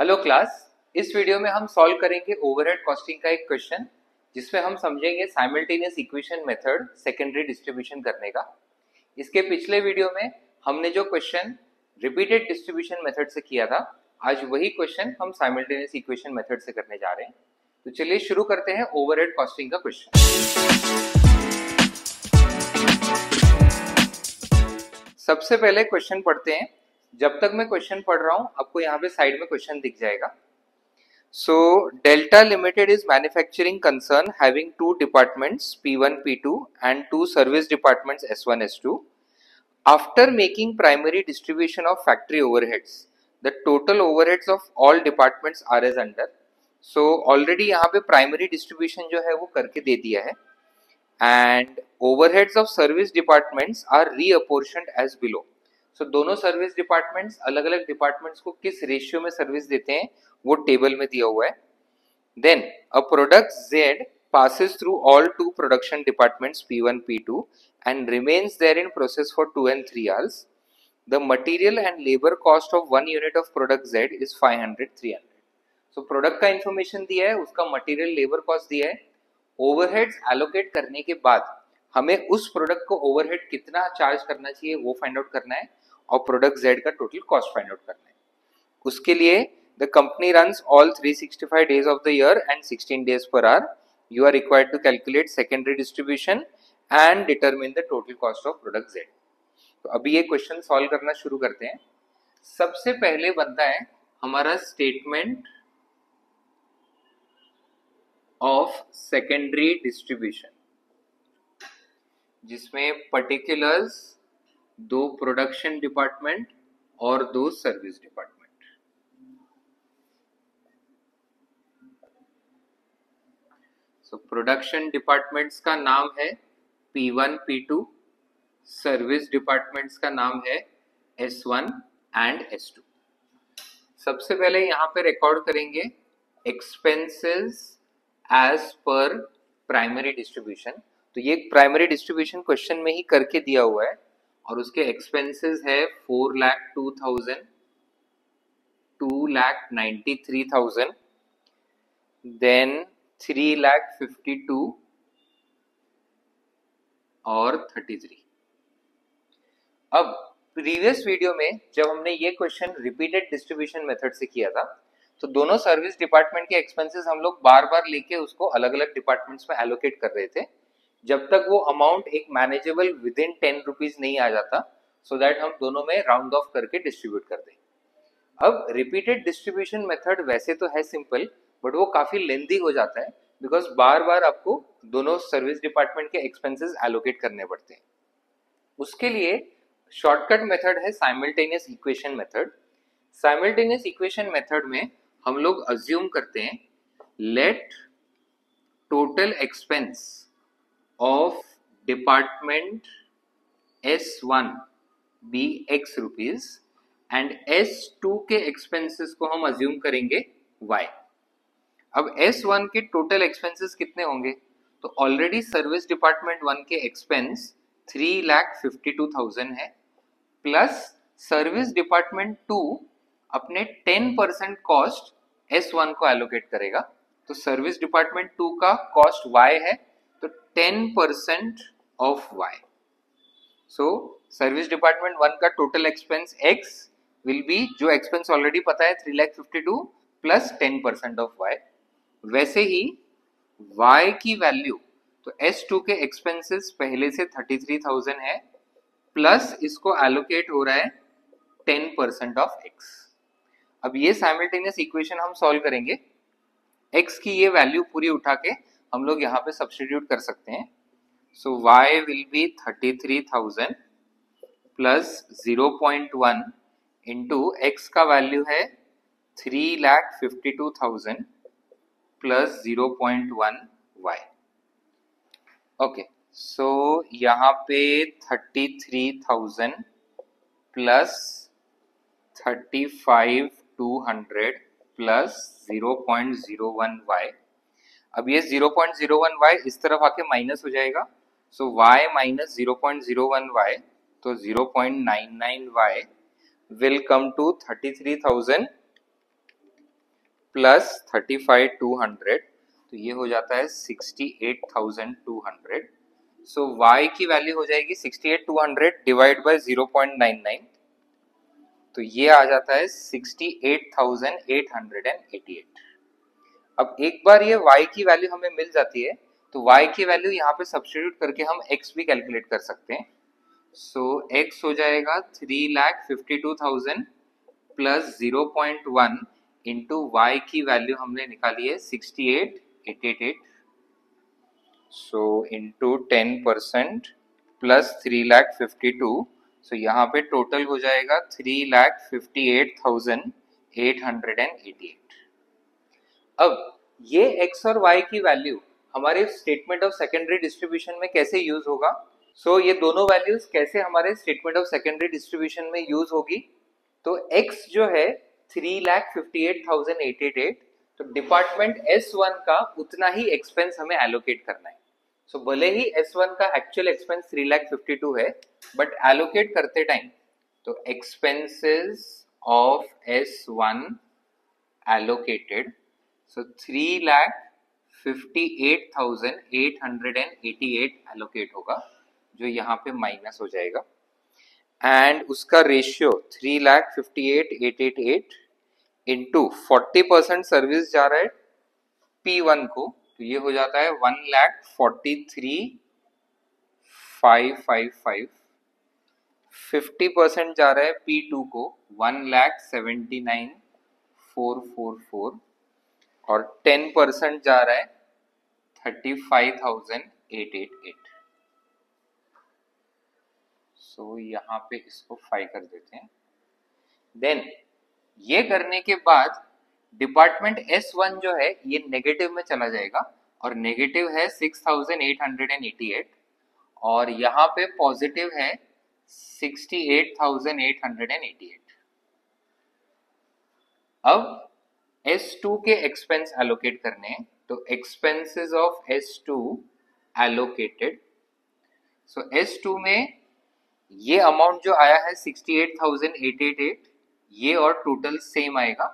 Hello class. इस video में हम सॉल्व करेंगे ओवरहेड कॉस्टिंग का एक क्वेश्चन जिसमें हम समझेंगे simultaneous equation method secondary distribution करने का। इसके पिछले वीडियो में हमने जो क्वेश्चन रिपीटेड डिस्ट्रीब्यूशन मेथड से किया था, आज वही क्वेश्चन हम साइमल्टेनियस इक्वेशन मेथड से करने जा रहे हैं। तो चलिए शुरू करते हैं ओवरहेड कॉस्टिंग का क्वेश्चन। सबसे पहले क्वेश्चन पढ़ते हैं। जब तक मैं क्वेश्चन पढ़ रहा हूं आपको यहाँ पे साइड में क्वेश्चन दिख जाएगा। So Delta Limited is manufacturing concern having two departments P1 P2 and two service departments S1 S2. After making primary distribution of factory overheads, the total overheads of all departments are as under. So already यहाँ पे primary distribution जो है वो करके दे दिया है and overheads of service departments are reapportioned as below. So दोनों service departments अलग अलग डिपार्टमेंट्स को किस रेशियो में सर्विस देते हैं वो टेबल में दिया हुआ है। Then a product Z passes through all two production departments P1 P2 and remains there in process for 2 and 3 hours. The material and labor cost of 1 unit of product Z is 500 300. So product का information दिया है, उसका material labour cost दिया है। Overheads allocate करने के बाद हमें उस प्रोडक्ट को ओवरहेड कितना चार्ज करना चाहिए वो फाइंड आउट करना है और प्रोडक्ट Z का टोटल कॉस्ट फाइंड आउट करना है। उसके लिए the company runs all 365 days of the year and 16 days per hour. You are required to calculate secondary distribution and determine the total cost of product Z. तो अभी ये question solve करना शुरू करते हैं। सबसे पहले बनता है हमारा स्टेटमेंट ऑफ सेकेंडरी डिस्ट्रीब्यूशन, जिसमें पर्टिकुलर्स दो प्रोडक्शन डिपार्टमेंट और दो सर्विस डिपार्टमेंट। तो प्रोडक्शन डिपार्टमेंट्स का नाम है P1 P2, सर्विस डिपार्टमेंट्स का नाम है S1 एंड S2। सबसे पहले यहाँ पे रिकॉर्ड करेंगे एक्सपेंसेस एज पर प्राइमरी डिस्ट्रीब्यूशन। तो ये प्राइमरी डिस्ट्रीब्यूशन क्वेश्चन में ही करके दिया हुआ है और उसके एक्सपेंसेस है 4,02,000, 2,93,000, देन 3,52 और 33। अब प्रीवियस वीडियो में जब हमने ये क्वेश्चन रिपीटेड डिस्ट्रीब्यूशन मेथड से किया था तो दोनों सर्विस डिपार्टमेंट के एक्सपेंसेस हम लोग बार बार लेके उसको अलग अलग डिपार्टमेंट्स में एलोकेट कर रहे थे जब तक वो अमाउंट एक मैनेजेबल विद इन 10 रुपीज नहीं आ जाता, सो दैट हम दोनों में राउंड ऑफ करके डिस्ट्रीब्यूट कर दें। अब रिपीटेड डिस्ट्रीब्यूशन मेथड वैसे तो है सिंपल, बट वो काफी लेंदी हो जाता है बिकॉज बार बार आपको दोनों सर्विस डिपार्टमेंट के एक्सपेंसेस एलोकेट करने पड़ते हैं। उसके लिए शॉर्टकट मेथड है simultaneous equation method. Simultaneous equation method में हम लोग अज्यूम करते हैं let total expense of department S1 be X rupees and S2 के एक्सपेंसेस को हम अज्यूम करेंगे Y। अब S1 के टोटल एक्सपेंसेस कितने होंगे? तो ऑलरेडी सर्विस डिपार्टमेंट 1 के एक्सपेंस 3,52,000 है, प्लस सर्विस डिपार्टमेंट 2 अपने 10% कॉस्ट S1 को एलोकेट करेगा। तो सर्विस डिपार्टमेंट 2 का कॉस्ट Y है, तो 10% of Y। So service department 1 का total expense X will be, जो एक्सपेंस ऑलरेडी पता है 3,52 प्लस 10% ऑफ Y। वैसे ही Y की वैल्यू, तो S2 के एक्सपेंसेस पहले से 33,000 है, प्लस इसको एलोकेट हो रहा है 10% ऑफ X। अब ये साइमल्टेनियस इक्वेशन हम सॉल्व करेंगे। X की ये वैल्यू पूरी उठा के हम लोग यहाँ पे सब्स्टिट्यूट कर सकते हैं। सो Y will be 33,000 plus 0.1 into X का वैल्यू है 3,52,000 प्लस 0.1 Y। ओके, सो यहाँ पे 33,000 प्लस 35,200 प्लस 0.01 Y। अब ये 0.01 Y इस तरफ आके माइनस हो जाएगा, सो Y माइनस 0.01 Y, तो 0.99 Y will come to 33,000 plus 35,200, तो ये हो जाता है 68,200। सो y की वैल्यू हो जाएगी 68,200 डिवाइड बाय 0.99, तो ये आ जाता है 68,888। अब एक बार ये y की वैल्यू हमें मिल जाती है तो y की वैल्यू यहाँ पे सब्स्टिट्यूट करके हम x भी कैलकुलेट कर सकते हैं। सो x हो जाएगा 3,52,000 प्लस 0.1 इंटू y की वैल्यू हमने निकाली है 68,888, सो इंटू 10% प्लस 3,52,000, सो यहाँ पे टोटल हो जाएगा 3,58,888। अब ये x और y की वैल्यू हमारे स्टेटमेंट ऑफ सेकेंडरी डिस्ट्रीब्यूशन में कैसे यूज होगा? सो ये दोनों वैल्यूज कैसे हमारे स्टेटमेंट ऑफ सेकेंडरी डिस्ट्रीब्यूशन में यूज होगी? तो x जो है 3,58,888, तो डिपार्टमेंट S1 का उतना ही एक्सपेंस हमें एलोकेट करना है। सो भले ही S1 का एक्चुअल एक्सपेंस 3,52,000 है, बट एलोकेट करते टाइम तो expenses of S1 allocated, so 3,58,888 allocate होगा, जो यहाँ पे माइनस हो जाएगा, एंड उसका रेशियो 3,58,888 इंटू 40% सर्विस जा रहा है P1 को, तो ये हो जाता है 1,43,555। 50% जा रहा है P2 को 1,79,444, और 10% जा रहा है 35,888। सो यहाँ पे इसको 5 कर देते हैं। देन ये करने के बाद डिपार्टमेंट S1 जो है ये नेगेटिव में चला जाएगा, और नेगेटिव है 6,888, और यहाँ पे पॉजिटिव है 68,888। अब S2 के एक्सपेंस एलोकेट करने हैं, तो expenses of S2 allocated, so S2 में ये अमाउंट जो आया है 68,888, ये और टोटल सेम आएगा।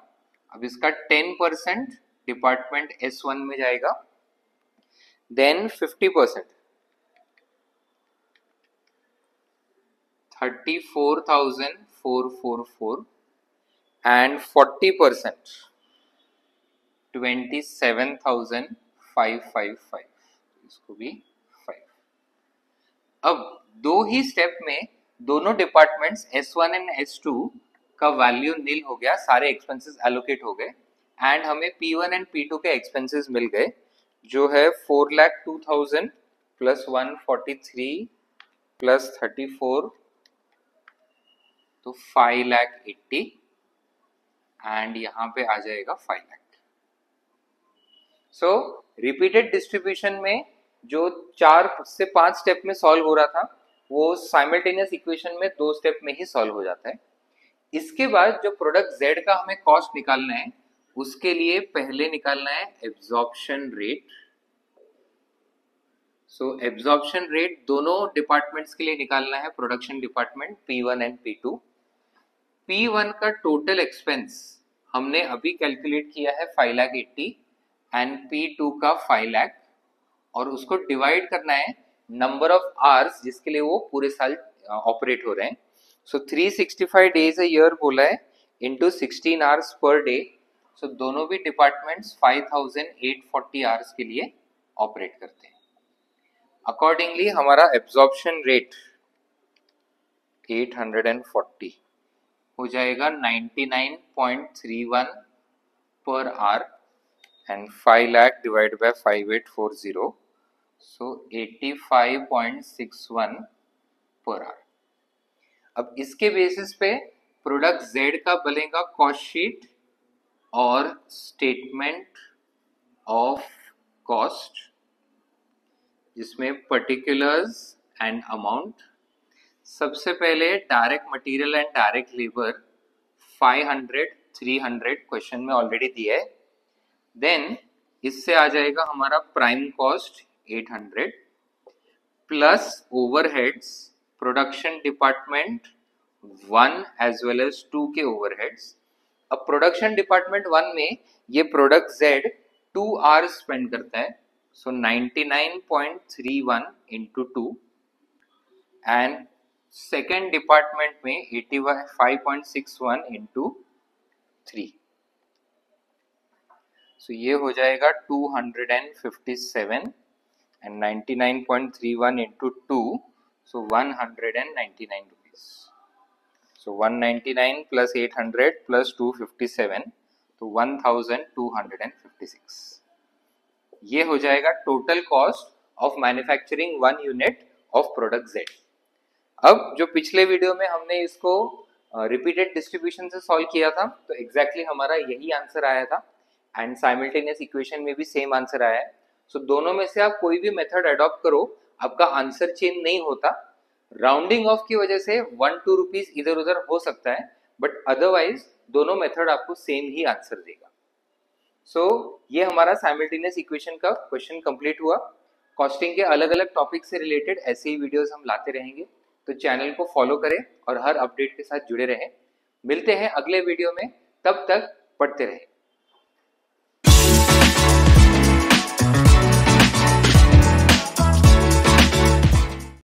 अब इसका 10% डिपार्टमेंट S1 में जाएगा, देन 50% 34,444, एंड 40% 27,555, इसको भी 5। अब दो ही स्टेप में दोनों डिपार्टमेंट्स S1 एंड S2 का वैल्यू नील हो गया, सारे एक्सपेंसेस एलोकेट हो गए, एंड हमें P1 एंड P2 के एक्सपेंसेस मिल गए, जो है 4,02,000 प्लस 143 प्लस 34, तो 5,80,000, एंड यहाँ पे आ जाएगा 5,00,000। सो रिपीटेड डिस्ट्रीब्यूशन में जो 4 से 5 स्टेप में सॉल्व हो रहा था, वो साइमल्टेनियस इक्वेशन में 2 स्टेप में ही सॉल्व हो जाता है। इसके बाद जो प्रोडक्ट Z का हमें कॉस्ट निकालना है, उसके लिए पहले निकालना है एब्जॉर्प्शन रेट। सो एब्जॉर्प्शन रेट दोनों डिपार्टमेंट्स के लिए निकालना है, production department P1 and P2। P1 का टोटल एक्सपेंस हमने अभी कैलकुलेट किया है 5,80,000 एंड P2 का 5,00,000, और उसको डिवाइड करना है नंबर ऑफ आवर्स जिसके लिए वो पूरे साल ऑपरेट हो रहे हैं। सो 365 डेज अ ईयर बोला है इंटू 16 आवर्स पर डे, सो दोनों भी डिपार्टमेंट्स 5,840 आवर्स के लिए ऑपरेट करते हैं। अकॉर्डिंगली हमारा एब्जॉर्प्शन रेट 840 हो जाएगा 99.31 per hour, and 5,00,000 divided by 5,840, so 85.61 per hour। अब इसके बेसिस पे प्रोडक्ट Z का बनेगा कॉस्ट शीट और स्टेटमेंट ऑफ कॉस्ट, जिसमें पर्टिकुलर्स एंड अमाउंट। सबसे पहले direct material and direct labour 500, 300 question में ऑलरेडी दिया है। देन इससे आ जाएगा हमारा prime cost 800 plus overheads, production department 1 as well as 2 के ओवरहेड्स अब प्रोडक्शन डिपार्टमेंट 1 में ये प्रोडक्ट Z 2 आवर्स स्पेंड करता है, सो 99.31 into 2, एंड सेकेंड डिपार्टमेंट में 85.61 into 3, सो ये हो जाएगा 257 and 99.31 into 2, so 199 rupees. So 199 plus 800 plus 257, तो 1256. ये हो जाएगा total cost of manufacturing 1 unit of product Z. अब जो पिछले वीडियो में हमने इसको रिपीटेड डिस्ट्रीब्यूशन से सॉल्व किया था, तो एग्जैक्टली हमारा यही आंसर आया था, एंड साइमल्टेनियस इक्वेशन में भी सेम आंसर आया है. सो दोनों में से आप कोई भी मेथड अडॉप्ट करो, आपका आंसर चेंज नहीं होता. राउंडिंग ऑफ की वजह से 1-2 रुपीज इधर उधर हो सकता है, बट अदरवाइज दोनों मेथड आपको सेम ही आंसर देगा. सो ये हमारा साइमल्टेनियस इक्वेशन का क्वेश्चन कंप्लीट हुआ. कॉस्टिंग के अलग अलग टॉपिक से रिलेटेड ऐसे ही वीडियोस हम लाते रहेंगे, तो चैनल को फॉलो करें और हर अपडेट के साथ जुड़े रहें. मिलते हैं अगले वीडियो में, तब तक पढ़ते रहें.